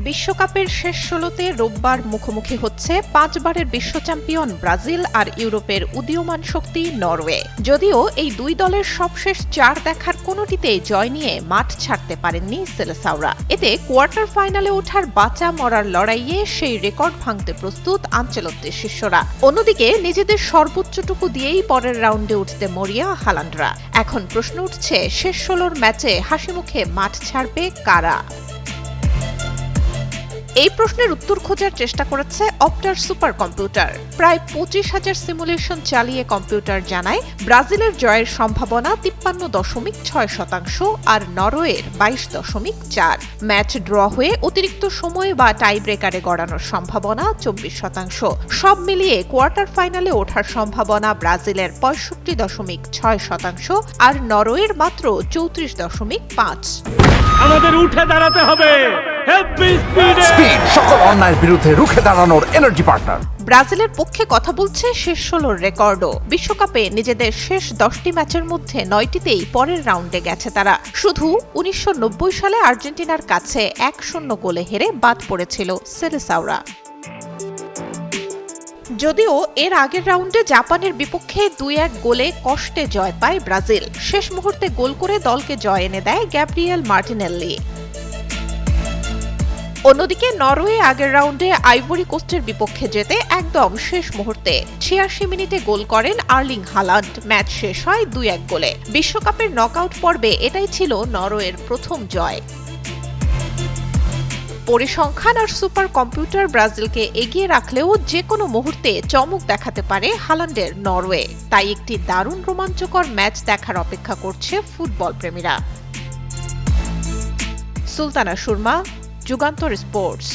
বিশ্বকাপের শেষ ১৬তে রোববার মুখোমুখি হচ্ছে ৫ বারের বিশ্ব চ্যাম্পিয়ন ব্রাজিল আর ইউরোপের উদীয়মান শক্তি নরওয়ে। যদিও এই দুই দলের সবশেষ ৪ দেখার কোনোটিতেই জয় নিয়ে মাঠ ছাড়তে পারেননি সেলেসাওরা। এতে কোয়ার্টার ফাইনালে ওঠার বাঁচা মরার লড়াইয়ে সেই রেকর্ড ভাঙতে প্রস্তুত আনচেলত্তির শিষ্যরা। অন্যদিকে নিজেদের সর্বোচ্চটুকু দিয়েই পরের রাউন্ডে উঠতে মরিয়া হালান্ডরা। এখন প্রশ্ন উঠছে, শেষ ১৬র ম্যাচে হাসিমুখে মাঠ ছাড়বে কারা? এই প্রশ্নের উত্তর খোঁজার চেষ্টা করেছে অপটার সুপার কম্পিউটার। প্রায় ২৫,০০০ সিমুলেশন চালিয়ে কম্পিউটার জানায় ব্রাজিলের জয়ের সম্ভাবনা ৫৩.৬% আর নরওয়ের ২২.৪। ম্যাচ ড্র হয়ে অতিরিক্ত সময় বা টাই ব্রেকারে গড়ানোর সম্ভাবনা ২৪%। সব মিলিয়ে কোয়ার্টার ফাইনালে ওঠার সম্ভাবনা ব্রাজিলের ৬৫.৬% আর নরওয়ের মাত্র ৩৪.৫। আমাদের উঠে দাঁড়াতে হবে। সকল অন্যায়ের বিরুদ্ধে রুখে দাঁড়ানোর এনার্জি পার্টনার। ব্রাজিলের পক্ষে কথা বলছে শেষ ১৬র রেকর্ডও। বিশ্বকাপে নিজেদের শেষ ১০টি ম্যাচের মধ্যে ৯টিতেই পরের রাউন্ডে গেছে তারা। শুধু ১৯৯০ সালে আর্জেন্টিনার কাছে ১-০ গোলে হেরে বাদ পড়েছিল সেলেসাওরা। যদিও এর আগের রাউন্ডে জাপানের বিপক্ষে ২-১ গোলে কষ্টে জয় পায় ব্রাজিল। শেষ মুহূর্তে গোল করে দলকে জয় এনে দেয় গ্যাব্রিয়েল মার্টিনেল্লি। অন্যদিকে নরওয়ে আগের রাউন্ডে আইভরি কোস্টের বিপক্ষে যেতে একদম শেষ মুহূর্তে ৮৬ মিনিটে গোল করেন আর্লিং হালান্ড। ম্যাচ শেষ হয় ২-১ গোলে। বিশ্বকাপের নকআউট পর্বে এটাই ছিল নরওয়ের প্রথম জয়। পরিসংখ্যান আর সুপার কম্পিউটার ব্রাজিলকে এগিয়ে রাখলেও যে কোনো মুহূর্তে চমক দেখাতে পারে হালান্ডের নরওয়ে। তাই একটি দারুণ রোমাঞ্চকর ম্যাচ দেখার অপেক্ষা করছে ফুটবল প্রেমীরা। সুলতানা সুরমা, যুগান্তর স্পোর্টস।